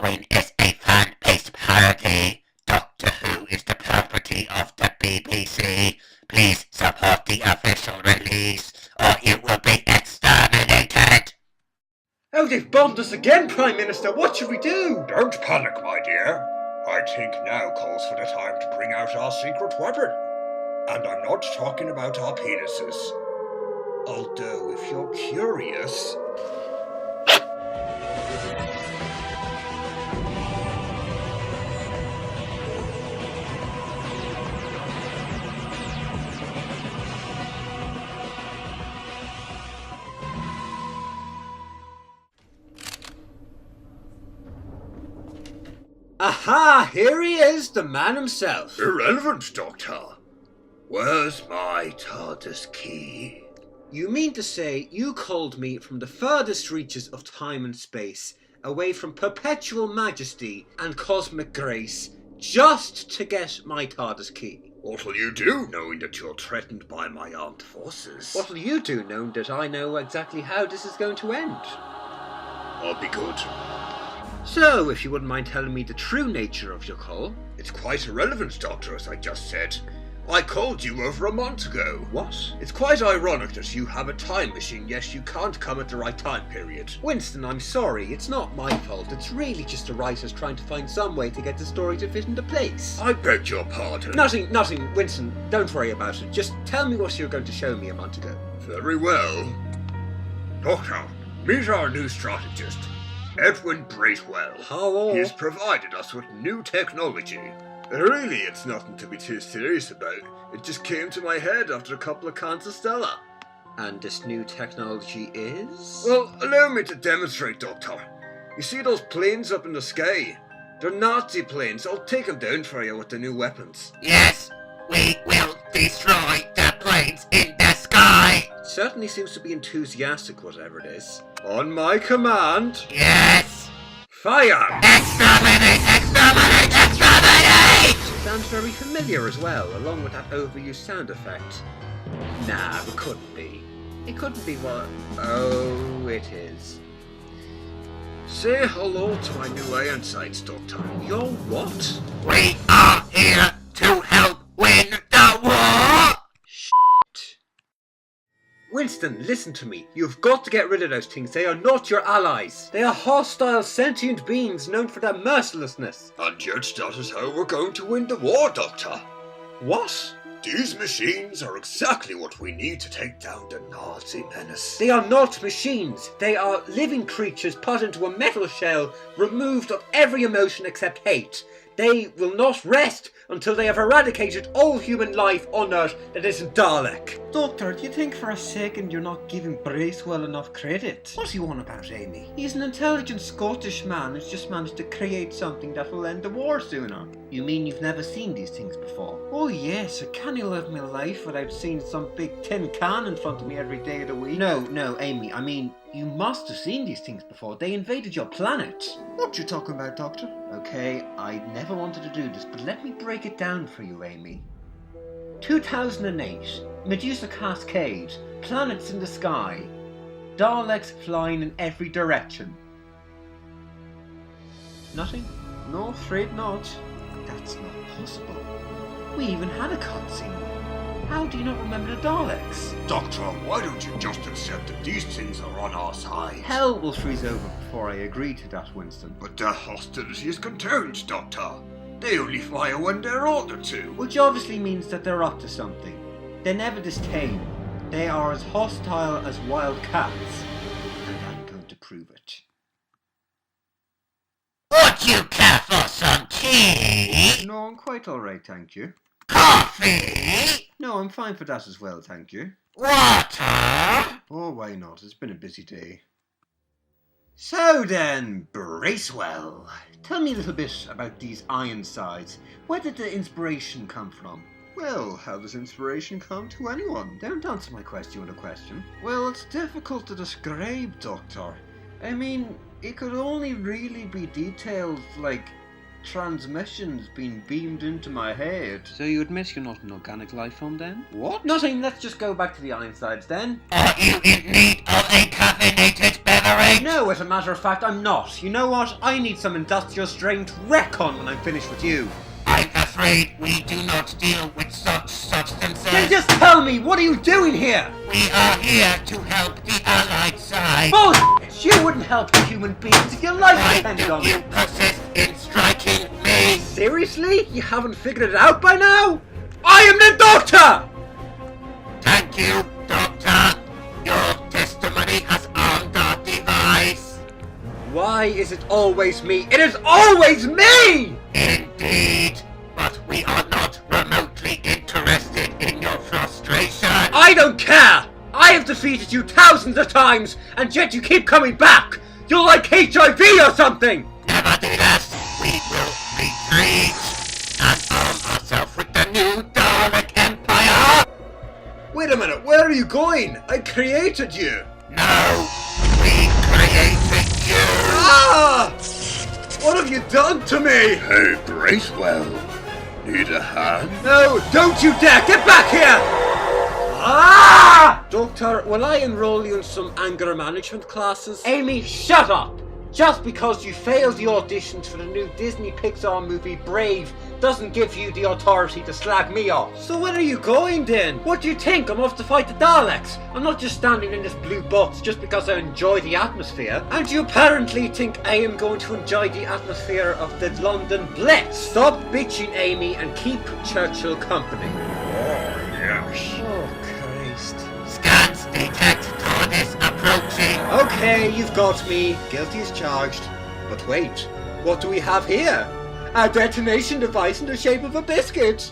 following is a fan-based parody. Doctor Who is the property of the BBC. Please support the official release, or you will be exterminated. Oh, they've bombed us again, Prime Minister. What should we do? Don't panic, my dear. I think now calls for the time to bring out our secret weapon. And I'm not talking about our penises. Although, if you're curious... Aha! Here he is, the man himself. Irrelevant, Doctor. Where's my TARDIS key? You mean to say you called me from the furthest reaches of time and space, away from perpetual majesty and cosmic grace, just to get my TARDIS key? What'll you do, knowing that you're threatened by my armed forces? What'll you do, knowing that I know exactly how this is going to end? I'll be good. So, if you wouldn't mind telling me the true nature of your call. It's quite irrelevant, Doctor, as I just said. I called you over a month ago. What? It's quite ironic that you have a time machine, yet you can't come at the right time period. Winston, I'm sorry. It's not my fault. It's really just the writers trying to find some way to get the story to fit into place. I beg your pardon. Nothing, Winston. Don't worry about it. Just tell me what you were going to show me a month ago. Very well. Doctor, meet our new strategist, Edwin Brightwell. Hello. He's provided us with new technology. Really, it's nothing to be too serious about. It just came to my head after a couple of cans of Stella. And this new technology is? Well, allow me to demonstrate, Doctor. You see those planes up in the sky? They're Nazi planes. I'll take them down for you with the new weapons. Yes, we will destroy the planes in the sky. Certainly seems to be enthusiastic, whatever it is. On my command. Yes. Fire! Exterminate! Exterminate! Exterminate! Sounds very familiar as well, along with that overused sound effect. Nah, it couldn't be. It couldn't be what... Oh, it is. Say hello to my new iron sights, Doctor. Your what? We are here to help win the war! Winston, listen to me. You've got to get rid of those things. They are not your allies. They are hostile, sentient beings known for their mercilessness. And yet that is how we're going to win the war, Doctor. What? These machines are exactly what we need to take down the Nazi menace. They are not machines. They are living creatures put into a metal shell, removed of every emotion except hate. They will not rest until they have eradicated all human life on Earth that isn't Dalek. Doctor, do you think for a second you're not giving Bracewell enough credit? What's he on about, Amy? He's an intelligent Scottish man who's just managed to create something that will end the war sooner. You mean you've never seen these things before? Oh yes, I can't live my life without seeing some big tin can in front of me every day of the week. No, Amy, I mean, you must have seen these things before. They invaded your planet. What you talking about, Doctor? Okay, I never wanted to do this, but let me break it down for you, Amy. 2008, Medusa Cascade, planets in the sky, Daleks flying in every direction. Nothing? No, afraid not. That's not possible. We even had a cutscene. How do you not remember the Daleks? Doctor, why don't you just accept that these things are on our side? Hell will freeze over before I agree to that, Winston. But their hostility is contained, Doctor. They only fire when they're ordered to. Which obviously means that they're up to something. They're never this tame. They are as hostile as wild cats. And I'm going to prove it. Would you care for some tea? No, I'm quite alright, thank you. Coffee? No, I'm fine for that as well, thank you. Water? Oh, why not? It's been a busy day. So then, Bracewell, tell me a little bit about these Ironsides. Where did the inspiration come from? Well, how does inspiration come to anyone? Don't answer my question with a question. Well, it's difficult to describe, Doctor. I mean, it could only really be details like transmissions being beamed into my head. So you admit you're not an organic life form then? What? Nothing, let's just go back to the Ironsides then. Are you in need of a caffeinated beverage? cooperate? No, as a matter of fact, I'm not. You know what? I need some industrial strength recon when I'm finished with you. I'm afraid we do not deal with such substances. Then just tell me, what are you doing here? We are here to help the Allied side. Bullshit! You wouldn't help the human beings if your life Why depended do on you it. persist in striking me? Seriously? You haven't figured it out by now? I am the Doctor! Thank you, Doctor. Your testimony has earned our device. Why is it always me? It is always me! Indeed, but we are not remotely interested in your frustration. I don't care! I have defeated you thousands of times, and yet you keep coming back! You're like HIV or something! Nevertheless, we will retreat and arm ourselves with the new Dalek Empire. Wait a minute, where are you going? I created you! No, we created you. Ah! What have you done to me? Hey, Bracewell. Need a hand? No, don't you dare! Get back here! Ah! Doctor, will I enroll you in some anger management classes? Amy, shut up! Just because you failed the auditions for the new Disney Pixar movie Brave doesn't give you the authority to slag me off. So where are you going then? What do you think? I'm off to fight the Daleks. I'm not just standing in this blue box just because I enjoy the atmosphere. And you apparently think I am going to enjoy the atmosphere of the London Blitz. Stop bitching, Amy, and keep Churchill company. Oh, yes. Oh, Christ. Scans detect TARDIS approaching. Okay, you've got me. Guilty as charged. But wait, what do we have here? A detonation device in the shape of a biscuit.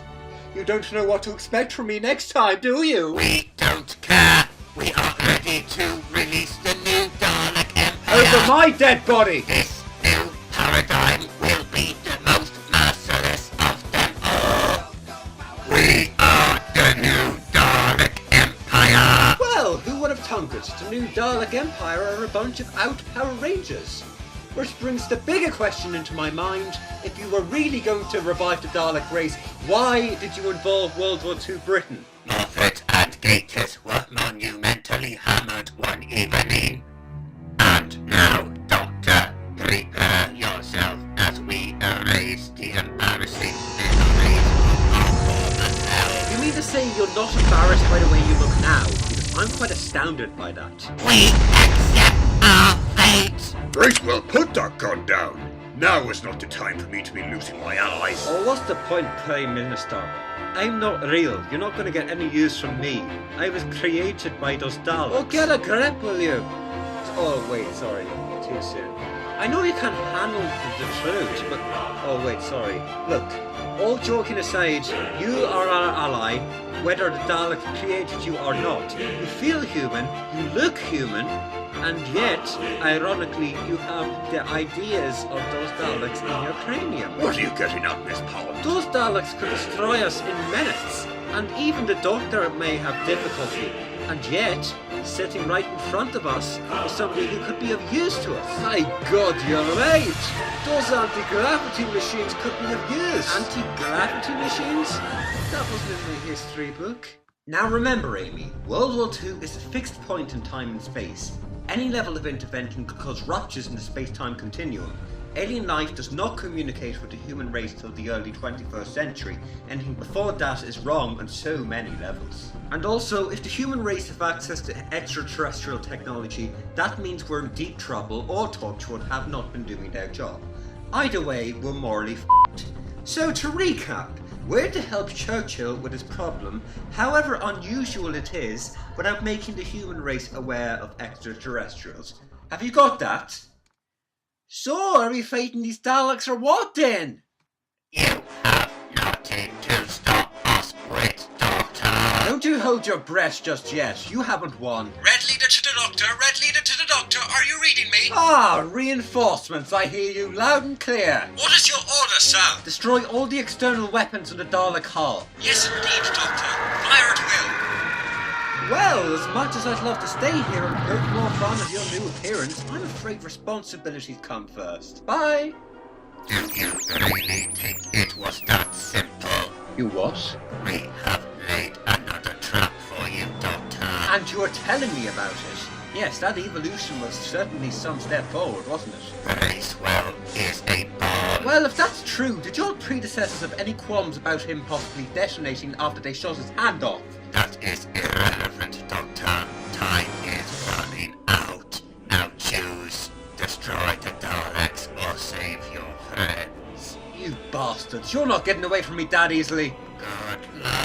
You don't know what to expect from me next time, do you? We don't care. We are ready to release the new Dalek Empire. Over my dead body! This new paradigm will be the most merciless of them all. We are the new Dalek Empire. Well, who would have thunk it? The new Dalek Empire are a bunch of out Power Rangers. Which brings the bigger question into my mind. If you were really going to revive the Dalek race, why did you involve World War II Britain? Moffat and Gatiss were monumentally hammered one evening. And now, Doctor, prepare yourself as we erase the embarrassing memories of our former hell. You mean to say you're not embarrassed by the way you look now? Because I'm quite astounded by that. We accept our fate. Bracewell, put that gun down! Now is not the time for me to be losing my allies. Oh, what's the point, Prime Minister? I'm not real. You're not going to get any use from me. I was created by those Daleks. Oh, get a grip, will you? Oh, wait, sorry. Too soon. I know you can't handle the truth, but... Oh, wait, sorry. Look, all joking aside, you are our ally, whether the Daleks created you or not. You feel human, you look human, and yet, ironically, you have the ideas of those Daleks in your cranium. What are you getting at, Miss Powell? Those Daleks could destroy us in minutes, and even the Doctor may have difficulty. And yet, sitting right in front of us is somebody who could be of use to us. My God, you're right! Those anti-gravity machines could be of use. Anti-gravity machines? That wasn't in the history book. Now remember, Amy, World War II is a fixed point in time and space. Any level of intervention could cause ruptures in the space-time continuum. Alien life does not communicate with the human race till the early 21st century. Anything before that is wrong on so many levels. And also, if the human race have access to extraterrestrial technology, that means we're in deep trouble, or Torchwood have not been doing their job. Either way, we're morally f***ed. So to recap, we're to help Churchill with his problem, however unusual it is, without making the human race aware of extraterrestrials. Have you got that? So, are we fighting these Daleks or what then? You have nothing to stop us with, Doctor. Don't you hold your breath just yet. You haven't won. Red leader to the Doctor, red leader to the Doctor, are you reading me? Ah, reinforcements. I hear you loud and clear. What is your order, sir? Destroy all the external weapons in the Dalek hull. Yes, indeed, Doctor. Fire at will. Well, as much as I'd love to stay here and poke more fun of your new appearance, I'm afraid responsibilities come first. Bye! Do you really think it was that simple? You what? We have laid another trap for you, Doctor. And you are telling me about it. Yes, that evolution was certainly some step forward, wasn't it? Bracewell is a bomb. Well, if that's true, did your predecessors have any qualms about him possibly detonating after they shot his hand off? That is irrelevant, Doctor. Time is running out. Now choose. Destroy the Daleks or save your friends. You bastards, you're not getting away from me that easily. Good luck.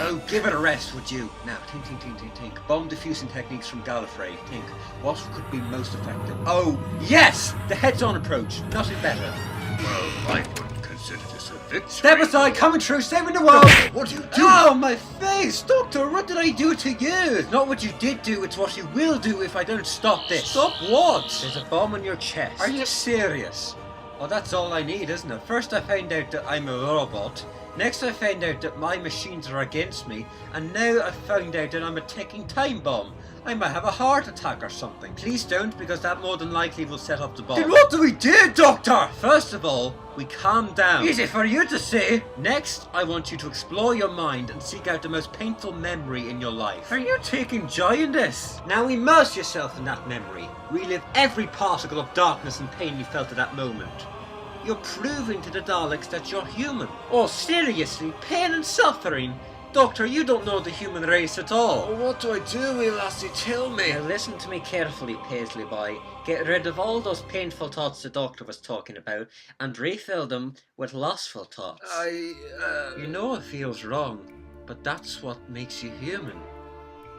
Oh, give it a rest, would you? Now, think. Bomb diffusing techniques from Gallifrey. Think, what could be most effective? Oh, yes! The heads-on approach. Nothing better. Well, I wouldn't consider this a victory. Step aside, coming through, saving the world! What do you do? Oh, my face! Doctor, what did I do to you? It's not what you did do, it's what you will do if I don't stop this. Stop what? There's a bomb on your chest. Are you serious? Oh, that's all I need, isn't it? First I find out that I'm a robot. Next I find out that my machines are against me. And now I found out that I'm a ticking time bomb. I might have a heart attack or something. Please don't, because that more than likely will set off the bomb. Then what do we do, Doctor? First of all, we calm down. Easy for you to say. Next, I want you to explore your mind and seek out the most painful memory in your life. Are you taking joy in this? Now immerse yourself in that memory. Relive every particle of darkness and pain you felt at that moment. You're proving to the Daleks that you're human. Oh, seriously, pain and suffering? Doctor, you don't know the human race at all. Oh, what do I do, wee lassie? Tell me. Now listen to me carefully, Paisley boy. Get rid of all those painful thoughts the doctor was talking about and refill them with lustful thoughts. You know it feels wrong, but that's what makes you human.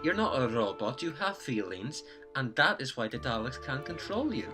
You're not a robot, you have feelings, and that is why the Daleks can't control you.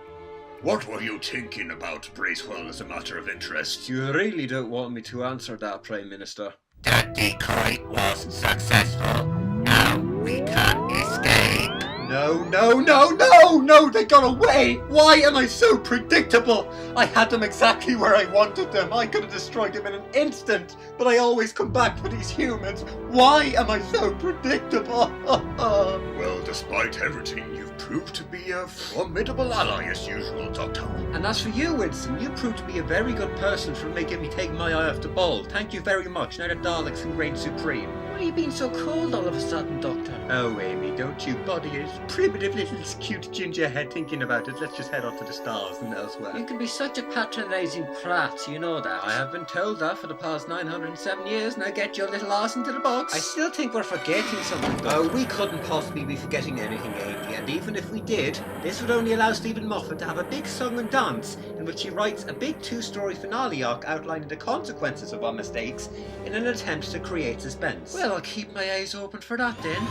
What were you thinking about Bracewell as a matter of interest? You really don't want me to answer that, Prime Minister. The decoy was successful. Now we can escape. No, they got away! Why am I so predictable? I had them exactly where I wanted them. I could have destroyed them in an instant, but I always come back for these humans. Why am I so predictable? Well, despite everything, you've proved to be a formidable ally as usual, Doctor. And as for you, Winston, you proved to be a very good person for making me take my eye off the ball. Thank you very much. Now the Daleks can reign supreme. Why are you being so cold all of a sudden, Doctor? Oh, Amy, don't you bother your primitive little cute ginger head thinking about it. Let's just head off to the stars and elsewhere. You can be such a patronising prat, you know that. I have been told that for the past 907 years. Now get your little arse into the box. I still think we're forgetting something, Doctor. Oh, we couldn't possibly be forgetting anything, Amy. And even if we did, this would only allow Stephen Moffat to have a big song and dance in which he writes a big 2-story finale arc outlining the consequences of our mistakes in an attempt to create suspense. Well, I'll keep my eyes open for that then.